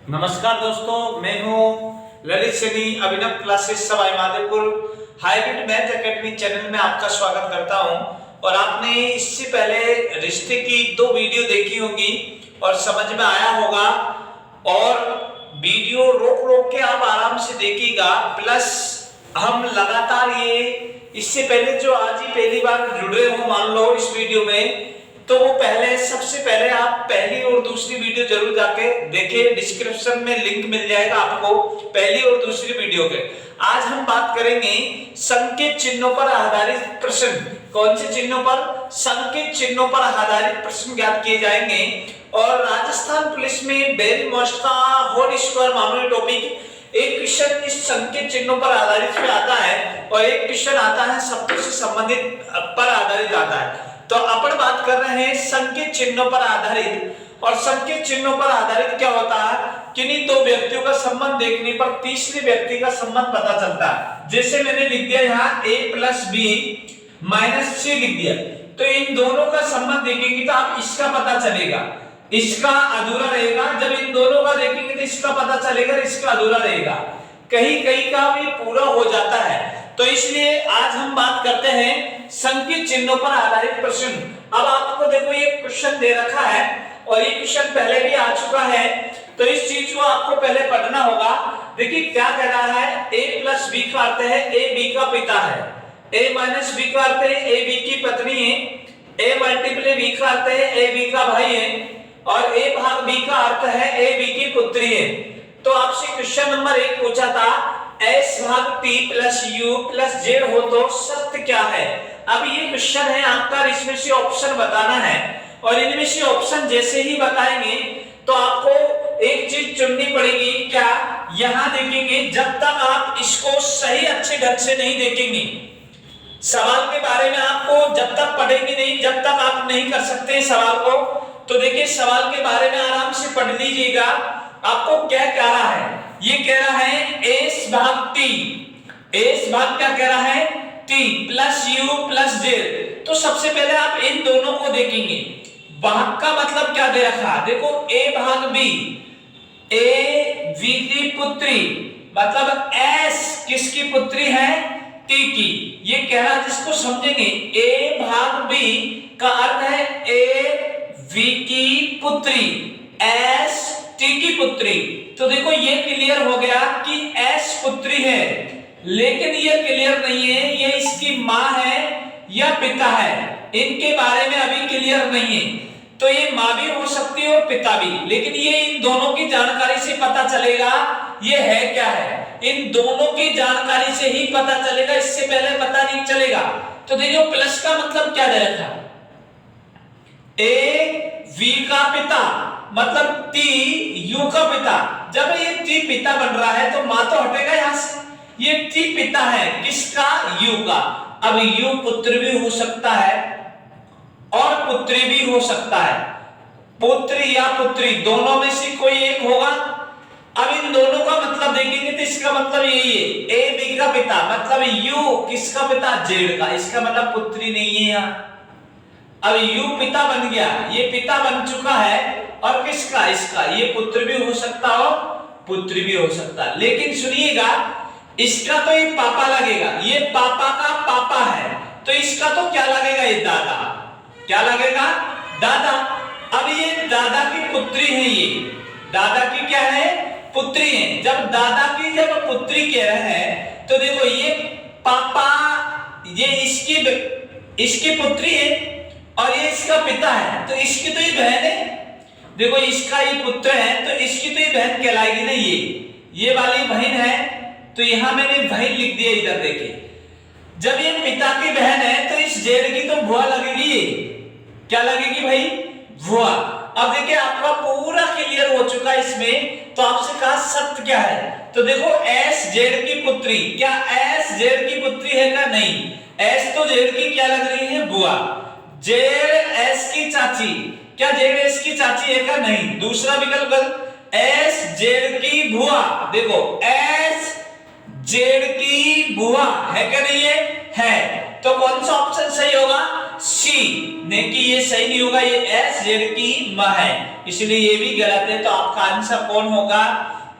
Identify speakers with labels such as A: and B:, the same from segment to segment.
A: नमस्कार दोस्तों, मैं हूं Lalit Saini. Abhinav classes Sawai Madhopur hybrid math academy channel में आपका स्वागत करता हूं। और आपने इससे पहले रिश्ते की 2 वीडियो देखी होंगी और समझ में आया होगा। और वीडियो रोक रोक के आप आराम से देखिएगा। प्लस हम लगातार ये इससे पहले जो आज ही पहली बार जुड़े हो मान लो इस वीडियो में, तो वो सबसे पहले आप पहली और दूसरी वीडियो जरूर जाके देखिए। डिस्क्रिप्शन में लिंक मिल जाएगा आपको पहली और दूसरी वीडियो के। आज हम बात करेंगे संकेत चिन्हों पर आधारित प्रश्न। कौन से चिन्हों पर? संकेत चिन्हों पर आधारित प्रश्न ज्ञात किए जाएंगे। और राजस्थान पुलिस में वेरी मोस्ट का होल स्क्वायर मामूली टॉपिक, एक क्वेश्चन इस संकेत चिन्हों पर आधारित में आता है और एक क्वेश्चन आता है शब्दों से संबंधित पर आधारित आता है। तो अपन बात कर रहे हैं संकेत चिन्हों पर आधारित। और संकेत चिन्हों पर आधारित क्या होता है? किन्हीं 2 व्यक्तियों का संबंध देखने पर तीसरे व्यक्ति का संबंध पता चलता है। जैसे मैंने लिख दिया यहाँ a + b - c लिख दिया, तो इन दोनों का संबंध देखेंगे तो आप इसका पता चलेगा, इसका अधूरा रहेगा। जब इन दोनों का देखेंगे तो इसका पता चलेगा, इसका अधूरा रहेगा। कहीं कहीं का भी पूरा हो जाता है। तो इसलिए आज हम बात करते हैं संकेत चिन्हों पर आधारित प्रश्न। अब आपको देखो ये क्वेश्चन दे रखा है और ये क्वेश्चन पहले भी आ चुका है, तो इस चीज को आपको पहले पढ़ना होगा। देखिए क्या कह रहा है, a + b का अर्थ है a b का पिता है, a - b का अर्थ है a b की पत्नी है, a × b का अर्थ है a b का भाई है, और a भाग b का अर्थ है a b की पुत्री है। तो आपसे क्वेश्चन नंबर 1 पूछा था s भाग t + u + z हो तो सत्य क्या है। अब ये क्वेश्चन है आपका, इसमें से ऑप्शन बताना है। और इनमें से ऑप्शन जैसे ही बताएंगे तो आपको एक चीज चुननी पड़ेगी। क्या? यहां देखेंगे, जब तक आप इसको सही अच्छे ढंग से नहीं देखेंगे, सवाल के बारे में आपको जब तक पढ़ेंगे नहीं, जब तक आप नहीं कर सकते सवाल को। तो देखिए सवाल के बारे में आराम से पढ़ लीजिएगा। आपको क्या कह रहा है? ये कह रहा है s भाग t, s भाग क्या कह रहा है? t + u + z। तो सबसे पहले आप इन दोनों को देखेंगे। भाग का मतलब क्या दे रखा? देखो a भाग b, a v की पुत्री, मतलब s किसकी पुत्री है? t की। ये कह रहा है, जिसको समझेंगे a भाग b का अर्थ है a v की पुत्री, s t की पुत्री। तो देखो ये क्लियर हो गया कि s पुत्री है, लेकिन ये क्लियर नहीं है ये इसकी मां है या पिता है, इनके बारे में अभी क्लियर नहीं है। तो ये मां भी हो सकती है और पिता भी, लेकिन ये इन दोनों की जानकारी से पता चलेगा ये है क्या है। इन दोनों की जानकारी से ही पता चलेगा, इससे पहले पता नहीं चलेगा। तो देखो प्लस का मतलब क्या दे रखा? a v का पिता मतलब t u का पिता। जब ये t पिता बन रहा है तो मां तो हटेगा यहां से। ये t पिता है किसका? u का। अब u पुत्र भी हो सकता है और पुत्री भी हो सकता है, पुत्र या पुत्री दोनों में से कोई एक होगा। अब इन दोनों का मतलब देखेंगे तो इसका मतलब यही है, a b का पिता मतलब u किसका पिता? z का। इसका मतलब पुत्री नहीं है यहाँ। अब u पिता बन गया, ये पिता बन चुका है, और किसका? इसका। ये पुत्र भी हो सकता हो, पुत्री भी हो सकता। लेकिन सुनिएगा, इसका तो ये पापा लगेगा, ये पापा का पापा है, तो इसका तो क्या लगेगा? ये दादा। क्या लगेगा? दादा। अब ये दादा की पुत्री है, ये दादा की क्या है? पुत्री है। जब दादा की जब पुत्री कह रहे हैं तो देखो ये पापा, ये इसकी पुत्री है और ये इसका पिता है, तो इसकी तो ये बहन है। देखो इसका ये पुत्र है तो इसकी तो ये बहन कहलाएगी ना, ये वाली बहन है, तो यहां मैंने बहन लिख दिया इधर देखिए। जब ये पिता की बहन है तो इस जेड की तो बुआ लगेगी। क्या लगेगी भाई? बुआ। अब देखिए आपका पूरा क्लियर हो चुका इसमें। तो आपसे कहा सत्य क्या है, तो देखो s जेड की पुत्री, क्या s जेड की पुत्री है क्या? नहीं। s तो जेड की क्या लग रही है? बुआ। जेड एस की चाची, क्या जेड एस की चाची है क्या? नहीं। दूसरा विकल्प गलत, एस जेड की बुआ। देखो एस जेड की बुआ है क्या? नहीं है। तो कौन सा ऑप्शन सही होगा? सी। नहीं कि ये सही नहीं होगा, ये एस जेड की मां है, इसलिए ये भी गलत है। तो आपका आंसर कौन होगा?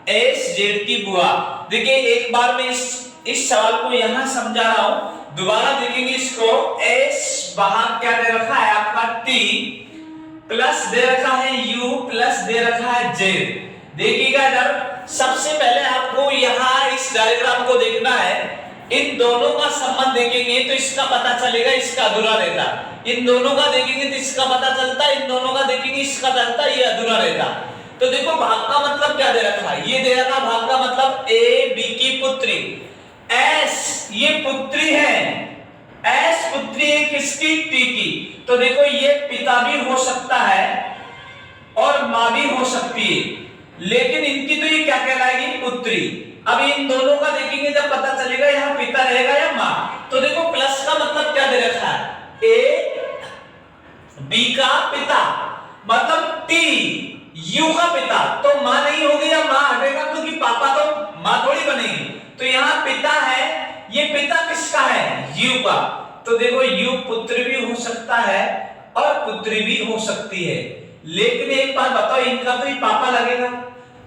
A: एस जेड की बुआ। देखिए एक बार मैं इस सवाल को यहां समझा रहा हूं, दोबारा देखेंगे इसको। एस बाहर क्या दे रखा है आपका? टी प्लस दे रखा है यू प्लस दे रखा है जेड। देखिएगा इधर, सबसे पहले आपको यहां इस डायग्राम को देखना है। इन दोनों का संबंध देखेंगे तो इसका पता चलेगा इसका अधूरा रहता, इन दोनों का देखेंगे तो इसका पता चलता, इन दोनों का देखेंगे इसका चलता, ये अधूरा रहता। तो देखो भाग का मतलब क्या दे रखा है? ये दे रखा भाग का मतलब ए बी की पुत्री, एस ये पुत्री है, एस पुत्री है किसकी? टी की। तो देखो ये पिता भी हो सकता है और मां भी हो सकती है, लेकिन इनकी तो ये क्या कहलाएगी? पुत्री। अब इन दोनों का देखेंगे जब पता चलेगा यहाँ पिता रहेगा या मां। तो देखो प्लस का मतलब क्या दे रखा है? ए बी का पिता मतलब टी यू का पिता, तो मां नहीं होगी या मां हटेगा, क्योंकि पापा तो मां थोड़ी बनेगी। तो यहाँ पिता है, ये पिता किसका है? यू का। तो देखो यू पुत्र भी हो सकता है और पुत्री भी हो सकती है, लेकिन एक बात बताओ, इनका तो ये पापा लगेगा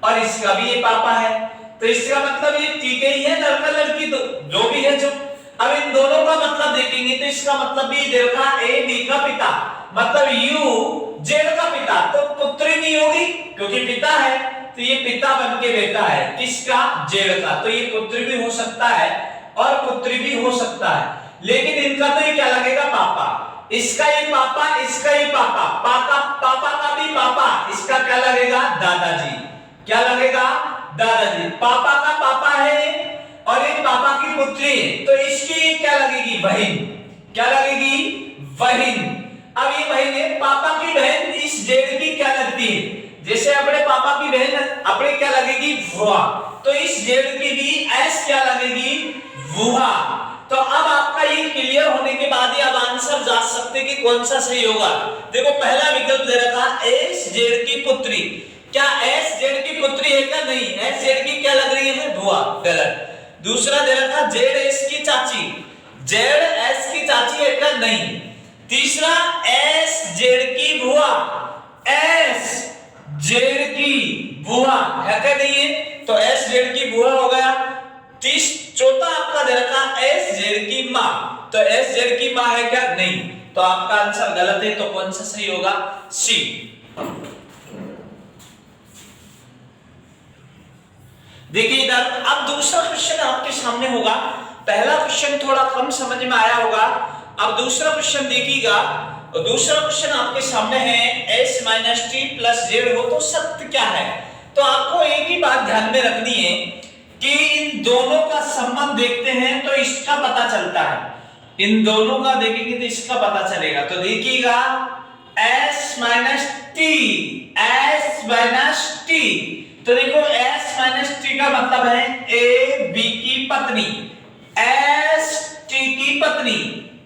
A: और इसका भी ये पापा है, तो इसका मतलब ये ठीक ही है, लड़का लड़की तो जो भी है जो। अब इन दोनों का मतलब देखेंगे तो इसका मतलब भी देखा ए बी का पिता मतलब यू जेड का पिता, तो पुत्री नहीं होगी क्योंकि पिता है, तो ये पिता बन के बेटा है किसका? जेड का। तो ये पुत्री भी हो सकता है और पुत्री भी हो सकता है, लेकिन इनका तो ये क्या लगेगा? पापा। इसका ये पापा, इसका ये पापा, पापा का भी पापा, इसका क्या लगेगा? दादाजी। क्या लगेगा? दादाजी। पापा का पापा है और ये पापा की पुत्री है, तो इसकी क्या लगेगी? बहन। क्या लगेगी? बहन। अब ये बहन है, पापा की बहन इस जेड की क्या लगती है? जैसे अपने पापा की बहन अपने क्या लगेगी? बुआ। तो इस जेड की भी एस क्या लगेगी? बुआ। तो अब आपका ये क्लियर होने के बाद ही अब आंसर जांच सकते कि कौन सा सही होगा। देखो पहला विकल्प दे रखा एस जेड की पुत्री, क्या एस जेड की पुत्री है क्या? नहीं, एस जेड की क्या लग रही है? बुआ। गलत। दूसरा दे रखा जेड एस की चाची, जेड एस की चाची है क्या? नहीं। तीसरा एस जेड की बुआ, एस जेड की बुआ है क्या? नहीं है, तो एस जेड की बुआ हो गया। चौथा आपका दे रखा एस जेड की मां, तो एस जेड की मां है क्या? नहीं, तो आपका आंसर गलत है। तो कौन सा सही होगा? सी। देखिए इधर अब दूसरा क्वेश्चन आपके सामने होगा। पहला क्वेश्चन थोड़ा कम समझ में आया होगा, अब दूसरा क्वेश्चन देखिएगा। दूसरा क्वेश्चन आपके सामने है s minus T plus Z हो तो सत्य क्या है? तो आपको एक ही बात ध्यान में रखनी है कि इन दोनों का संबंध देखते हैं तो इसका पता चलता है। इन दोनों का देखेंगे तो इसका पता चलेगा। तो देखिएगा s minus T, s minus T, तो देखो s माइनस टी का मतलब है a b की पत्नी, s t की पत्नी,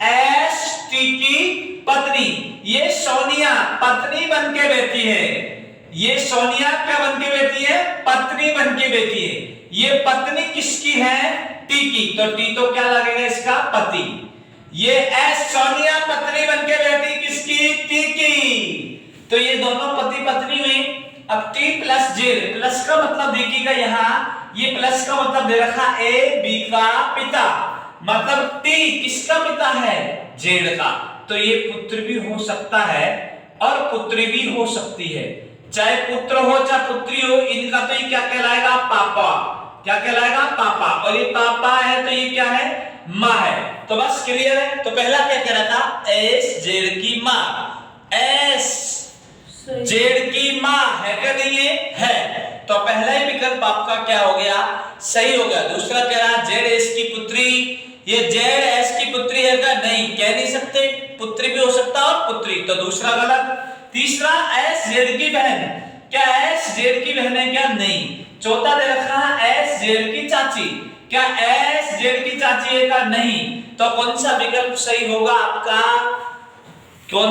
A: s t की पत्नी। ये सोनिया पत्नी बन के बैठी है, ये सोनिया क्या बन के बैठी है? पत्नी बन के बैठी है। ये पत्नी किसकी है? टी की, तो टी तो क्या लगेगा इसका? पति। ये एस सोनिया पत्नी बन के बैठी किसकी? टी की, तो ये दोनों पति पत्नी हुई। अब टी प्लस जेड, प्लस का मतलब देखिएगा यहाँ, ये प्लस का मतलब दे रखा ए बी का पिता, मतलब टी किसका पिता है? जेड का। तो ये पुत्र भी हो सकता है और पुत्री भी हो सकती है, चाहे पुत्र हो चाहे पुत्री हो, इनका तो ये क्या कहलाएगा? पापा। क्या कहलाएगा? पापा। और ये पापा है तो ये क्या है? माँ है। तो बस क्लियर है। तो पहला क्या कह रहा था? एस जेड की माँ, एस जेड की माँ है क्या? नहीं है, है। तो पहला ही विकल्प आपका क्या हो गया? सही हो गया। दूसरा कह रहा जेड एस की पुत्री, ये जेड एस की पुत्री है क्या? नहीं, कह नहीं सकते, पुत्री भी हो सकता और पुत्री, तो दूसरा गलत। तीसरा एस जेड की बहन, क्या एस जेड की बहन है क्या? नहीं। चौथा दे रखा है एस जेड की चाची, क्या एस जेड की चाची है क्या? नहीं। तो कौन सा विकल्प सही होगा आपका? कौन